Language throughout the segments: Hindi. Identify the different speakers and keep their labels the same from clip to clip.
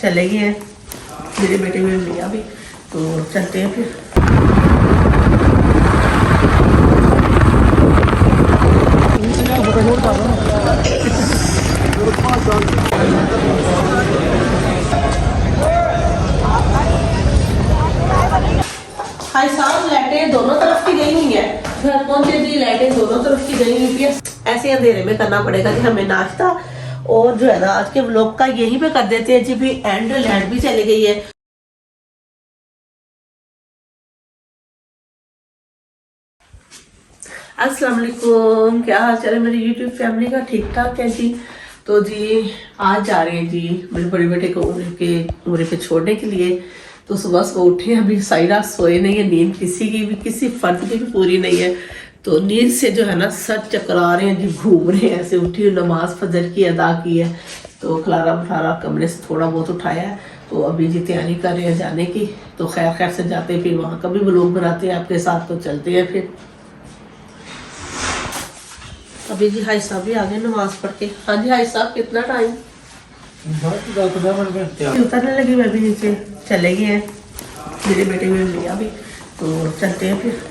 Speaker 1: चले गए हैं, मेरे बेटे ने लिया भी, तो चलते हैं फिर। भाई साहब लाइटें दोनों तरफ की गई हुई है, घर पहुंचे जी लाइटें दोनों तरफ की गई हुई है। ऐसे अंधेरे में करना पड़ेगा जी हमें नाश्ता, और जो है ना आज के व्लॉग का यहीं पे कर देते हैं जी भी एंड। लाइट भी चली गई है। अस्सलाम वालेकुम, क्या हाल चाल है मेरी यूट्यूब फैमिली का? ठीक ठाक है जी। तो जी आज जा रहे हैं जी मेरे बड़े बेटे को उम्र पे छोड़ने के लिए। तो सुबह सुबह उठे, अभी सारी रात सोए नहीं है, नींद किसी की भी, किसी फर्द की भी पूरी नहीं है। तो नींद से जो है ना सर चकरा रहे हैं जी, घूम रहे हैं। ऐसे उठी, नमाज फजर की अदा की है, तो खलारा बठारा कमरे से थोड़ा बहुत उठाया है। तो अभी जी तैयारी कर रहे हैं जाने की। तो खैर खैर से जाते हैं, फिर वहाँ का भी व्लॉग बनाते हैं आपके साथ। तो चलते हैं फिर। अभी जी हाई साहब भी आ गए नमाज पढ़ के। हाँ जी हाई साहब, कितना टाइम? उतरने लगी मैं भी नीचे, चले गए हैं, मेरे बेटे ने लिया भी, तो चलते हैं फिर।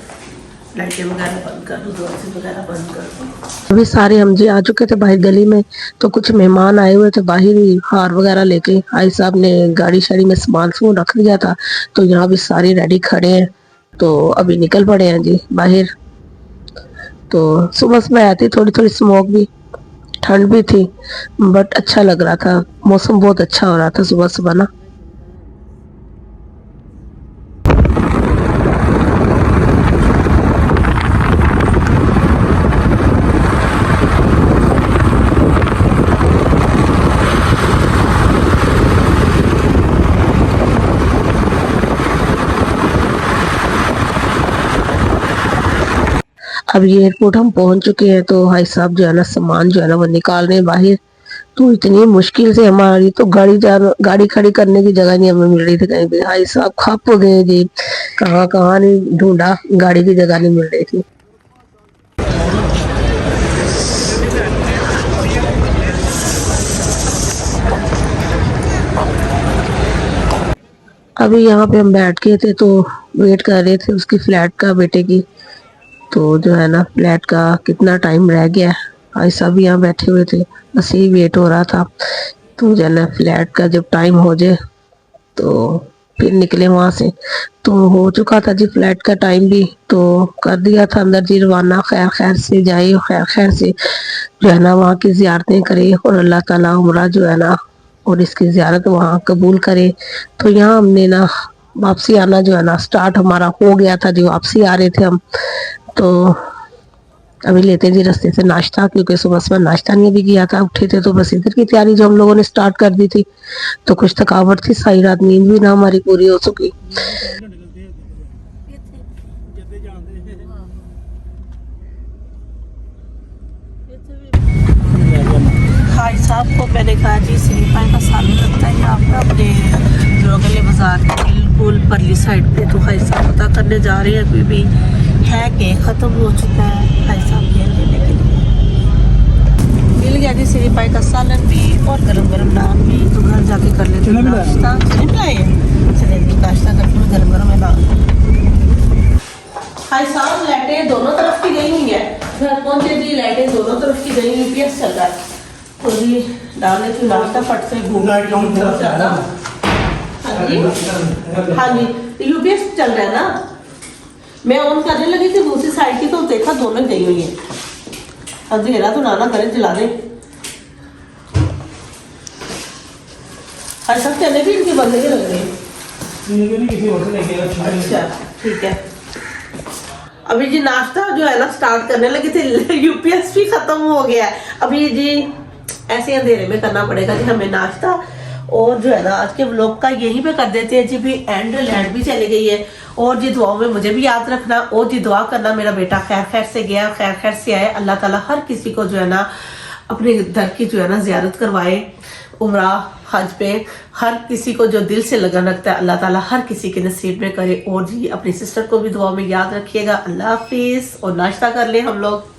Speaker 1: लाइटें वगैरह बंद कर दो, दरवाजे वगैरह बंद कर दो। अभी सारे हम जी आ चुके थे बाहर गली में। तो कुछ मेहमान आए हुए थे बाहर ही, हार वगैरह लेके। हाई साहब ने गाड़ी शाड़ी में सामान रख दिया था, तो यहाँ भी सारे रेडी खड़े हैं। तो अभी निकल पड़े हैं जी बाहर। तो सुबह सुबह आती थोड़ी थोड़ी स्मोक भी, ठंड भी थी, बट अच्छा लग रहा था। मौसम बहुत अच्छा हो रहा था सुबह सुबह ना। अब ये एयरपोर्ट हम पहुंच चुके हैं। तो भाई साहब जो है ना सामान जो है ना वो निकाल रहे हैं बाहर। तो इतनी मुश्किल से हमारी तो गाड़ी खड़ी करने की जगह नहीं हमें मिल रही थी कहीं भी। भाई साहब खप गए जी, कहाँ कहाँ नहीं ढूंढा, गाड़ी की जगह नहीं मिल रही थी। अभी यहाँ पे हम बैठ गए थे, तो वेट कर रहे थे उसकी फ्लैट का, बेटे की। तो जो है ना फ्लैट का कितना टाइम रह गया है, भाई साहब यहाँ बैठे हुए थे, बस यही वेट हो रहा था। तो जो है ना फ्लैट का जब टाइम हो जाए तो फिर निकले वहां से। तो हो चुका था जी फ्लैट का टाइम भी, तो कर दिया था अंदर जी रवाना। खैर खैर से जाए, खैर खैर से जो है ना वहाँ की जियारतें करे, और अल्लाह ताला उम्रा जो है ना और इसकी जियारत वहाँ कबूल करे। तो यहाँ हमने ना वापसी आना जो है ना स्टार्ट हमारा हो गया था जी, वापसी आ रहे थे हम। तो अभी लेते हैं जी रास्ते से नाश्ता, क्योंकि सुबह सुबह नाश्ता नहीं भी किया था। उठे थे तो बस इधर की तैयारी जो हम लोगों ने स्टार्ट कर दी थी। तो कुछ थकावट थी, सारी रात नींद भी ना हमारी पूरी हो सकी। भाई साहब को मैंने कहा जी सिलीपाई का सालन लगता है आप ना अपने जोगले बाजार के बिल्कुल परली साइड पे। तो भाई साहब पता करने जा रहे हैं, अभी भी है कि ख़त्म हो चुका है। भाई साहब ये लेने के लिए मिल गया जी सिलीपाई का सालन भी और गरम गरम नान भी। तो घर जाके कर लेते हैं नाश्ता। चलिए जी नाश्ता करते हैं गरम गरम नान। भाई साहब लाइटें दोनों तरफ की गई हुई है, घर पहुंचे जी लाइटें दोनों तरफ की गई हुई है, चल रहा है। तो जी डाल लेती हूँ नाश्ता, फट से घूम बहुत ज़्यादा। हाँ जी हाँ जी, यूपीएस चल रहा है ना। मैं ऑन करने लगी थी दूसरी साइड की, तो देखा दोनों गई हुई है। अंधेरा तो ना करें, जला दे। हर सब चले भी इनके बंदे के लग रहे हैं। अच्छा ठीक है। अभी जी नाश्ता जो है ना स्टार्ट करने लगे थे, यूपीएस भी खत्म हो गया है। अभी जी ऐसे अंधेरे में करना पड़ेगा जी हमें नाश्ता, और जो है ना आज के व्लॉग का यहीं पे कर देते हैं जी भी एंड। लाइट भी चली गई है। और जी दुआओं में मुझे भी याद रखना, और जी दुआ करना मेरा बेटा खैर खैर से गया, खैर खैर से आए। अल्लाह ताला हर किसी को जो है ना अपने दर की जो है ना जियारत करवाए, उम्रा हज पे। हर किसी को जो दिल से लगन रखता है अल्लाह ताला हर किसी के नसीब में करे। और जी अपनी सिस्टर को भी दुआ में याद रखिएगा। अल्लाह हाफिज। और नाश्ता कर ले हम लोग।